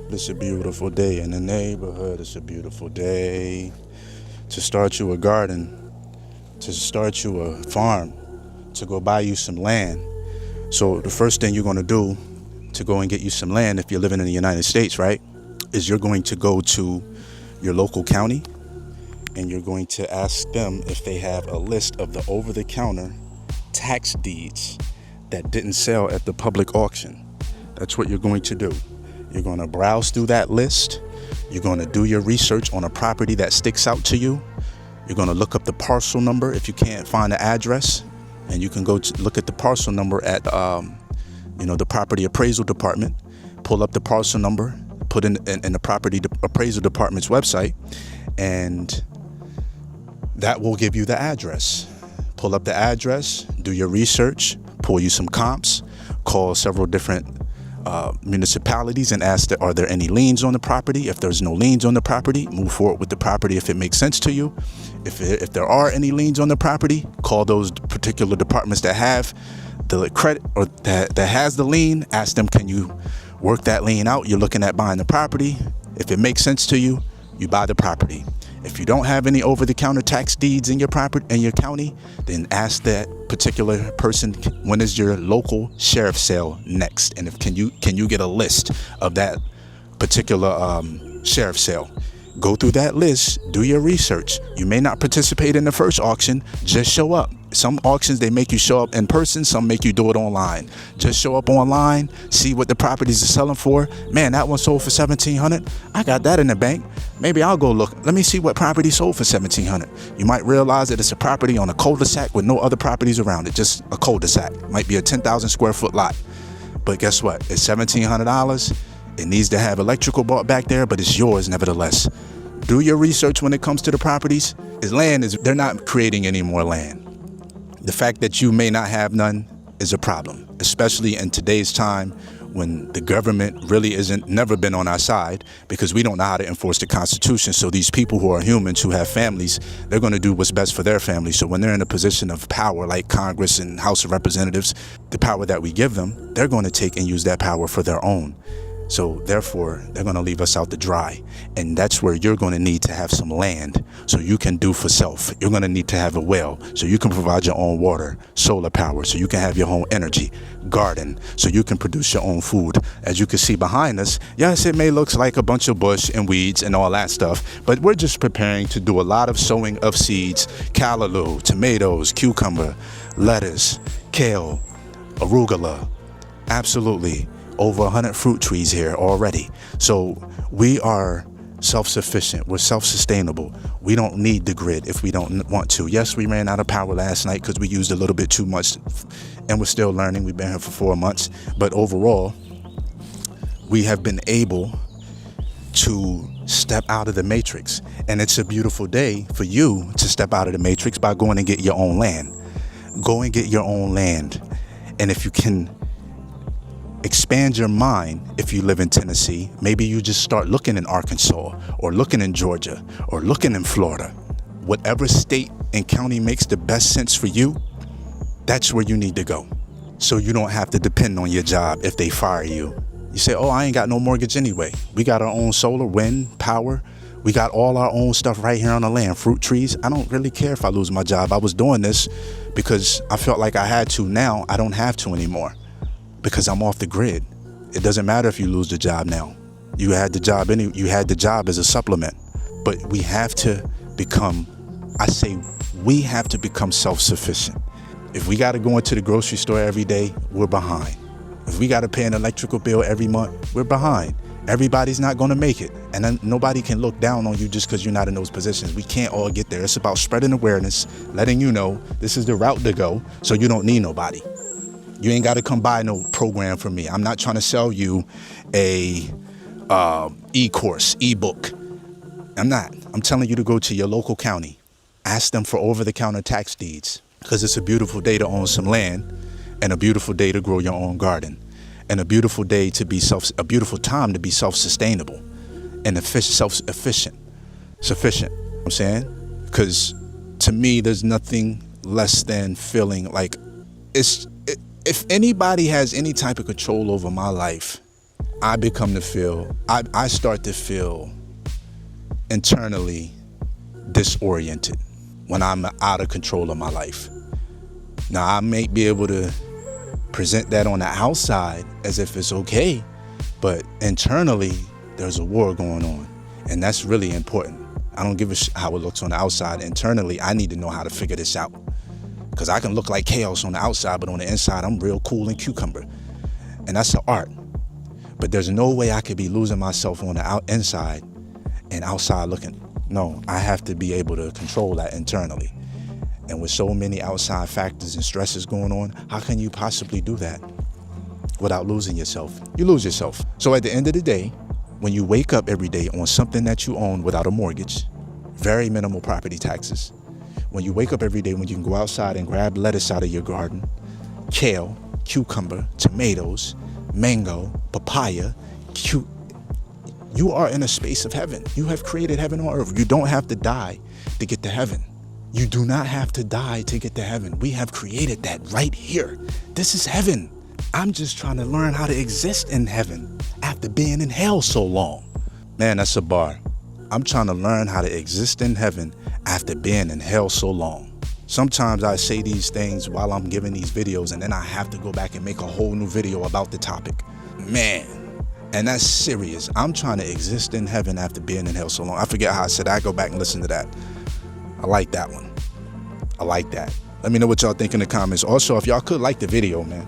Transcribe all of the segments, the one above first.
It's a beautiful day in the neighborhood. It's a beautiful day to start you a garden, to start you a farm, to go buy you some land. So the first thing you're going to do to go and get you some land, if you're living in the United States, right, is you're going to go to your local county and you're going to ask them if they have a list of the over-the-counter tax deeds that didn't sell at the public auction. That's what you're going to do. You're going to browse through that list. You're going to do your research on a property that sticks out to you. You're going to look up the parcel number if you can't find the address, and you can go to look at the parcel number at the property appraisal department. Pull up the parcel number, put in the property appraisal department's website, and that will give you the address. Pull up the address, do your research, pull you some comps, call several different municipalities and ask are there any liens on the property. If there's no liens on the property, move forward with the property if it makes sense to you. If there are any liens on the property, call those particular departments that have the credit or that has the lien. Ask them, can you work that lien out? You're looking at buying the property. If it makes sense to you, you buy the property. If you don't have any over-the-counter tax deeds in your property in your county, then ask that particular person, when is your local sheriff sale next, and if can you get a list of that particular sheriff sale. Go through that list, do your research. You may not participate in the first auction, just show up. Some auctions, they make you show up in person, some make you do it online. Just show up online, see what the properties are selling for. Man, that one sold for $1,700. I got that in the bank. Maybe I'll go look. Let me see what property sold for $1,700. You might realize that it's a property on a cul-de-sac with no other properties around it, just a cul-de-sac. Might be a 10,000 square foot lot. But guess what? It's $1,700. It needs to have electrical bought back there, but it's yours nevertheless. Do your research when it comes to the properties. They're not creating any more land. The fact that you may not have none is a problem, especially in today's time when the government really never been on our side, because we don't know how to enforce the Constitution. So these people who are humans, who have families, they're going to do what's best for their family. So when they're in a position of power like Congress and House of Representatives, the power that we give them, they're going to take and use that power for their own. So therefore, they're going to leave us out to dry. And that's where you're going to need to have some land so you can do for self. You're going to need to have a well so you can provide your own water, solar power so you can have your own energy, garden so you can produce your own food. As you can see behind us, yes, it may look like a bunch of bush and weeds and all that stuff, but we're just preparing to do a lot of sowing of seeds: callaloo, tomatoes, cucumber, lettuce, kale, arugula. Absolutely. Over 100 fruit trees here already. So we are self-sufficient. We're self-sustainable. We don't need the grid if we don't want to. Yes, we ran out of power last night because we used a little bit too much, and we're still learning. We've been here for 4 months. But overall, we have been able to step out of the matrix. And it's a beautiful day for you to step out of the matrix by going and get your own land. Go and get your own land. And if you can expand your mind, if you live in Tennessee, maybe you just start looking in Arkansas or looking in Georgia or looking in Florida. Whatever state and county makes the best sense for you, that's where you need to go. So you don't have to depend on your job if they fire you. You say, oh, I ain't got no mortgage anyway. We got our own solar, wind, power. We got all our own stuff right here on the land, fruit trees. I don't really care if I lose my job. I was doing this because I felt like I had to. Now I don't have to anymore, because I'm off the grid. It doesn't matter if you lose the job now. You had the job as a supplement. But we have to become self-sufficient. If we got to go into the grocery store every day, we're behind. If we got to pay an electrical bill every month, we're behind. Everybody's not going to make it. And then nobody can look down on you just because you're not in those positions. We can't all get there. It's about spreading awareness, letting you know this is the route to go, so you don't need nobody. You ain't got to come buy no program from me. I'm not trying to sell you a e-course, e-book. I'm not. I'm telling you to go to your local county. Ask them for over-the-counter tax deeds, because it's a beautiful day to own some land, and a beautiful day to grow your own garden, and a beautiful day to be a beautiful time to be self-sustainable and self-efficient, sufficient. You know what I'm saying? Because to me, there's nothing less than feeling like if anybody has any type of control over my life, I start to feel internally disoriented when I'm out of control of my life. Now, I may be able to present that on the outside as if it's okay, but internally, there's a war going on, and that's really important. I don't give a how it looks on the outside. Internally, I need to know how to figure this out, because I can look like chaos on the outside, but on the inside, I'm real cool and cucumber, and that's the art. But there's no way I could be losing myself on the inside and outside looking. No, I have to be able to control that internally. And with so many outside factors and stresses going on, how can you possibly do that without losing yourself? You lose yourself. So at the end of the day, when you wake up every day on something that you own without a mortgage, very minimal property taxes, when you wake up every day when you can go outside and grab lettuce out of your garden, kale, cucumber, tomatoes, mango, papaya, you are in a space of heaven. You have created heaven on earth. You don't have to die to get to heaven. You do not have to die to get to heaven. We have created that right here. This is heaven. I'm just trying to learn how to exist in heaven after being in hell so long. Man, that's a bar. I'm trying to learn how to exist in heaven after being in hell so long. Sometimes I say these things while I'm giving these videos, and then I have to go back and make a whole new video about the topic. Man, and that's serious. I'm trying to exist in heaven after being in hell so long. I forget how I said that. I go back and listen to that. I like that one. I like that. Let me know what y'all think in the comments. Also, if y'all could like the video, man,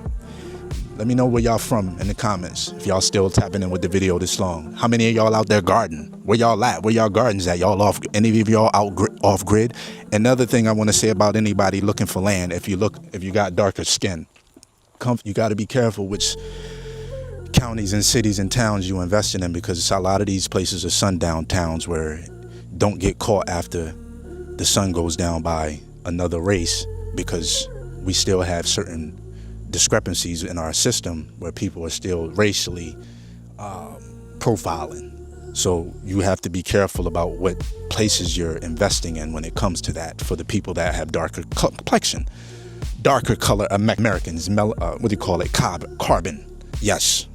let me know where y'all from in the comments. If y'all still tapping in with the video this long. How many of y'all out there garden? Where y'all at? Where y'all gardens at? Y'all off? Any of y'all out off grid? Another thing I want to say about anybody looking for land, if you got darker skin, you got to be careful which counties and cities and towns you investing in, because a lot of these places are sundown towns where don't get caught after the sun goes down by another race, because we still have certain discrepancies in our system where people are still racially profiling. So you have to be careful about what places you're investing in when it comes to that, for the people that have darker complexion, darker color Americans, what do you call it, carbon. Yes.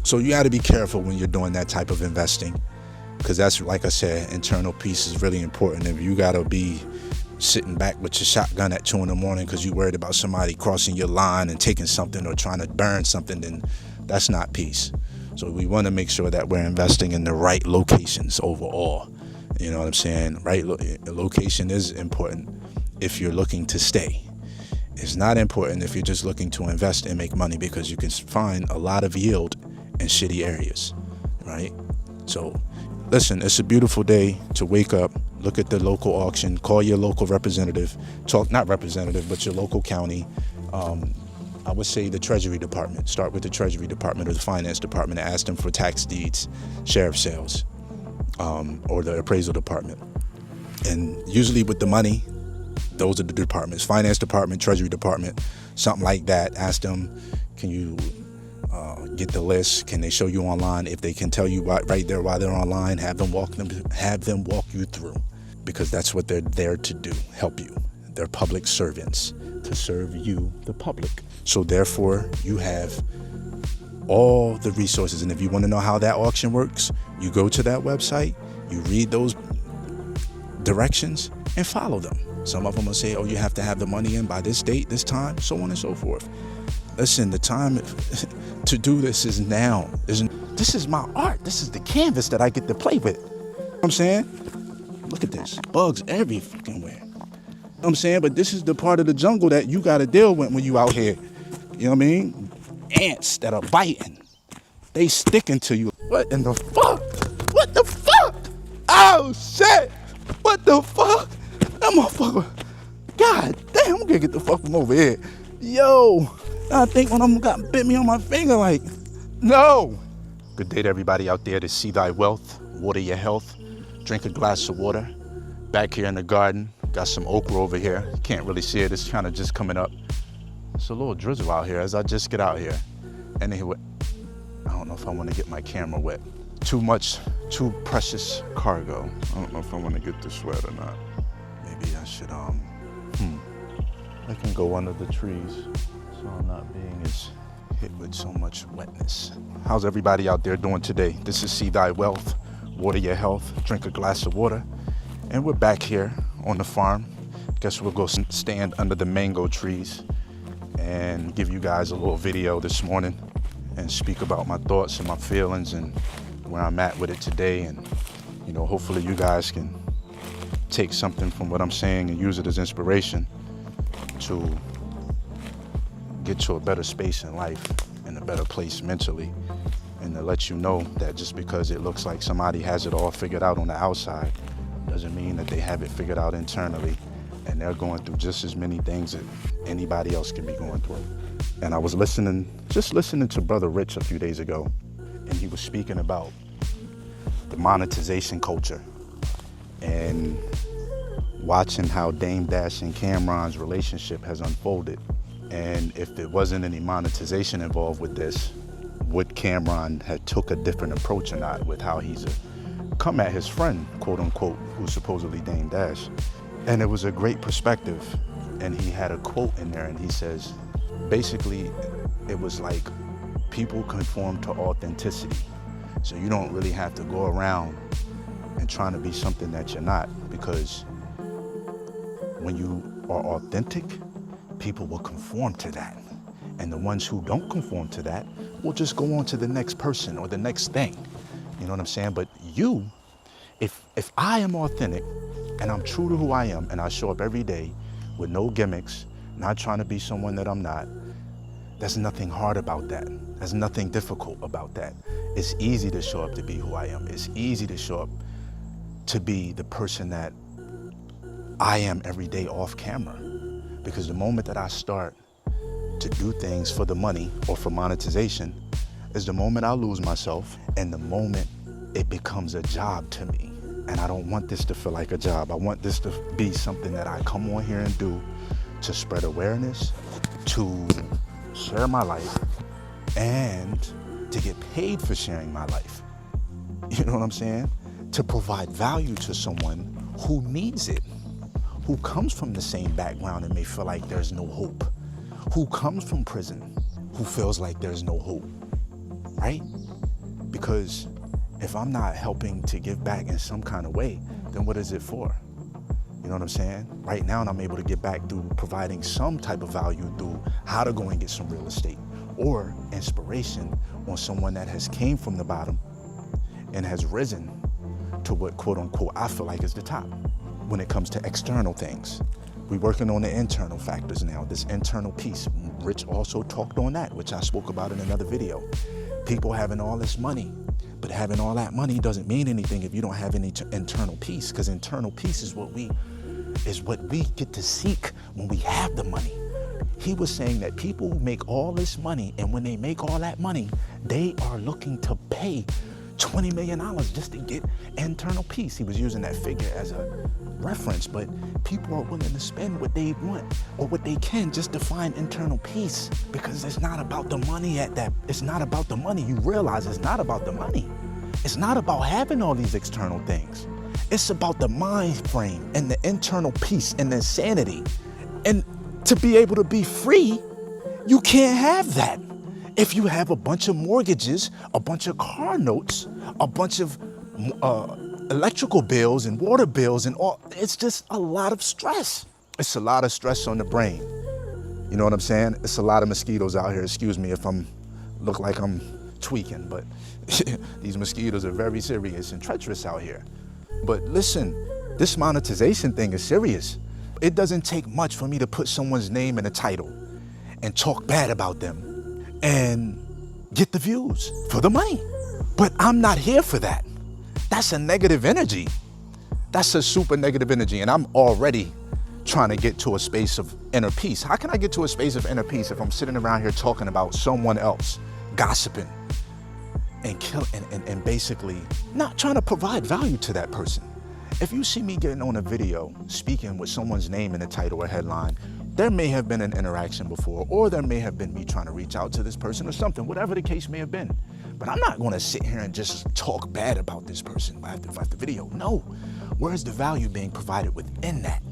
So you got to be careful when you're doing that type of investing, because that's, like I said, internal peace is really important. If you got to be sitting back with your shotgun at 2 a.m. because you're worried about somebody crossing your line and taking something or trying to burn something, then that's not peace. So we want to make sure that we're investing in the right locations overall. You know what I'm saying? Right location is important if you're looking to stay. It's not important if you're just looking to invest and make money, because you can find a lot of yield in shitty areas, right? So listen, it's a beautiful day to wake up, look at the local auction, call your local representative, not representative, but your local county. I would say the Treasury Department. Start with the Treasury Department or the Finance Department and ask them for tax deeds, sheriff sales, or the Appraisal Department. And usually with the money, those are the departments: Finance Department, Treasury Department, something like that. Ask them, can you get the list? Can they show you online? If they can tell you right there while they're online, have them walk you through, because that's what they're there to do, help you. They're public servants to serve you, the public. So therefore, you have all the resources. And if you want to know how that auction works, you go to that website, you read those directions and follow them. Some of them will say, oh, you have to have the money in by this date, this time, so on and so forth. Listen, the time to do this is now. This is my art. This is the canvas that I get to play with. You know what I'm saying? Look at this. Bugs every fucking where. You know what I'm saying? But this is the part of the jungle that you got to deal with when you out here. You know what I mean? Ants that are biting. They sticking to you. What in the fuck? What the fuck? Oh, shit. What the fuck? That motherfucker. God damn, I'm gonna get the fuck from over here. Yo, I think one of them got bit me on my finger, like, no. Good day to everybody out there to see thy wealth, water your health, drink a glass of water. Back here in the garden, got some okra over here. Can't really see it, it's kind of just coming up. It's a little drizzle out here as I just get out here. Anyway, I don't know if I want to get my camera wet. Too precious cargo. I don't know if I want to get this wet or not. Maybe I should, I can go under the trees so I'm not being as hit with so much wetness. How's everybody out there doing today? This is See Thy Wealth, water your health, drink a glass of water. And we're back here on the farm. Guess we'll go stand under the mango trees and give you guys a little video this morning and speak about my thoughts and my feelings and where I'm at with it today. And, you know, hopefully you guys can take something from what I'm saying and use it as inspiration to get to a better space in life and a better place mentally, and to let you know that just because it looks like somebody has it all figured out on the outside doesn't mean that they have it figured out internally, and they're going through just as many things that anybody else can be going through. And I was listening to Brother Rich a few days ago, and he was speaking about the monetization culture and watching how Dame Dash and Cam'ron's relationship has unfolded. And if there wasn't any monetization involved with this, would Cam'ron have took a different approach or not with how he's come at his friend, quote unquote, who's supposedly Dame Dash? And it was a great perspective. And he had a quote in there, and he says, basically, it was like people conform to authenticity. So you don't really have to go around and trying to be something that you're not, because when you are authentic, people will conform to that. And the ones who don't conform to that will just go on to the next person or the next thing. You know what I'm saying? But you, if I am authentic and I'm true to who I am, and I show up every day with no gimmicks, not trying to be someone that I'm not, there's nothing hard about that. There's nothing difficult about that. It's easy to show up to be who I am. It's easy to show up to be the person that I am every day off camera. Because the moment that I start to do things for the money or for monetization is the moment I lose myself, and the moment it becomes a job to me. And I don't want this to feel like a job. I want this to be something that I come on here and do to spread awareness, to share my life, and to get paid for sharing my life. You know what I'm saying? To provide value to someone who needs it, who comes from the same background and may feel like there's no hope, who comes from prison, who feels like there's no hope, right? Because if I'm not helping to give back in some kind of way, then what is it for? You know what I'm saying? Right now, I'm able to get back through providing some type of value through how to go and get some real estate or inspiration on someone that has came from the bottom and has risen to what, quote unquote, I feel like is the top. When it comes to external things, we're working on the internal factors now, this internal piece. Rich also talked on that, which I spoke about in another video. People having all this money, but having all that money doesn't mean anything if you don't have any internal peace, because internal peace is what we get to seek when we have the money. He was saying that people make all this money, and when they make all that money, they are looking to pay $20 million just to get internal peace. He was using that figure as a reference, but people are willing to spend what they want or what they can just to find internal peace, because it's not about the money it's not about the money. You realize it's not about the money. It's not about having all these external things. It's about the mind frame and the internal peace and the sanity. And to be able to be free, you can't have that if you have a bunch of mortgages, a bunch of car notes, a bunch of electrical bills and water bills and all. It's just a lot of stress. It's a lot of stress on the brain. You know what I'm saying? It's a lot of mosquitoes out here. Excuse me if look like I'm tweaking, but these mosquitoes are very serious and treacherous out here. But listen, this monetization thing is serious. It doesn't take much for me to put someone's name in a title and talk bad about them and get the views for the money. But I'm not here for that. That's a negative energy. That's a super negative energy. And I'm already trying to get to a space of inner peace. How can I get to a space of inner peace if I'm sitting around here talking about someone else, gossiping and basically not trying to provide value to that person? If you see me getting on a video speaking with someone's name in the title or headline, there may have been an interaction before, or there may have been me trying to reach out to this person or something, whatever the case may have been. But I'm not gonna sit here and just talk bad about this person after video. No, where's the value being provided within that?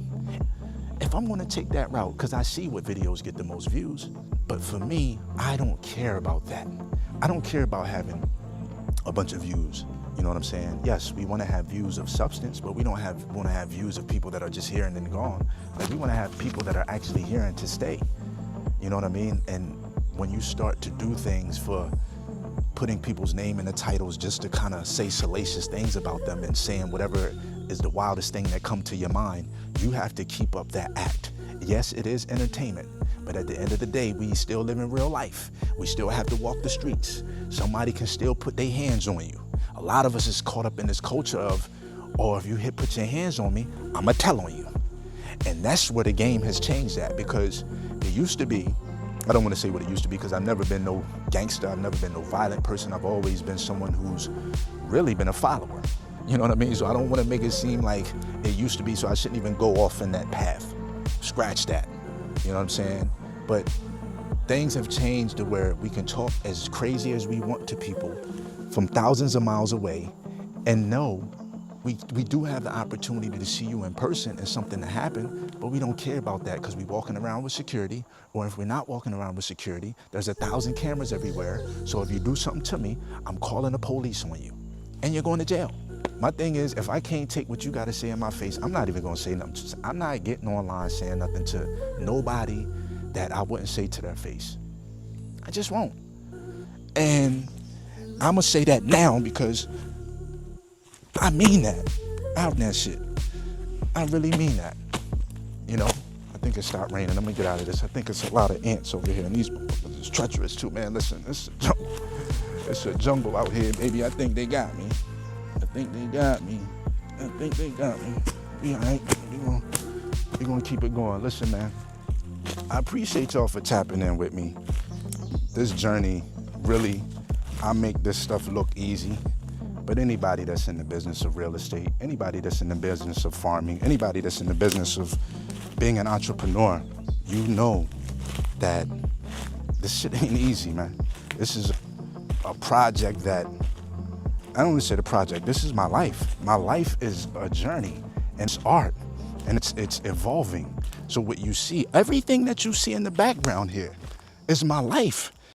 If I'm gonna take that route, because I see what videos get the most views, But for me, I don't care about that. I don't care about having a bunch of views. You know what I'm saying? Yes, we want to have views of substance, but we don't want to have views of people that are just here and then gone. Like, we want to have people that are actually here and to stay. You know what I mean? And when you start to do things for putting people's name in the titles just to kind of say salacious things about them and saying whatever is the wildest thing that come to your mind, you have to keep up that act. Yes, it is entertainment, but at the end of the day, we still live in real life. We still have to walk the streets. Somebody can still put their hands on you. A lot of us is caught up in this culture of, oh, if you put your hands on me, I'ma tell on you. And that's where the game has changed at, because it used to be, I don't want to say what it used to be because I've never been no gangster, I've never been no violent person, I've always been someone who's really been a follower. You know what I mean? So I don't want to make it seem like it used to be, so I shouldn't even go off in that path. Scratch that. You know what I'm saying? But things have changed to where we can talk as crazy as we want to people from thousands of miles away and know we do have the opportunity to see you in person and something to happen, but we don't care about that because we're walking around with security, or if we're not walking around with security, there's 1,000 cameras everywhere. So if you do something to me, I'm calling the police on you and you're going to jail. My thing is, if I can't take what you got to say in my face, I'm not even going to say nothing. I'm not getting online saying nothing to nobody that I wouldn't say to their face. I just won't. And I'm going to say that now because I mean that. Out that shit. I really mean that. You know, I think it stopped raining. I'm going to get out of this. I think it's a lot of ants over here. And these motherfuckers is treacherous too, man. Listen, it's a jungle. It's a jungle out here, baby. I think they got me. I think they got me. Be all right. We're going to keep it going. Listen, man. I appreciate y'all for tapping in with me. This journey, really, I make this stuff look easy. But anybody that's in the business of real estate, anybody that's in the business of farming, anybody that's in the business of being an entrepreneur, you know that this shit ain't easy, man. This is a project that, I don't want to say the project, this is my life. My life is a journey, and it's art, and it's evolving. So what you see, everything that you see in the background here is my life.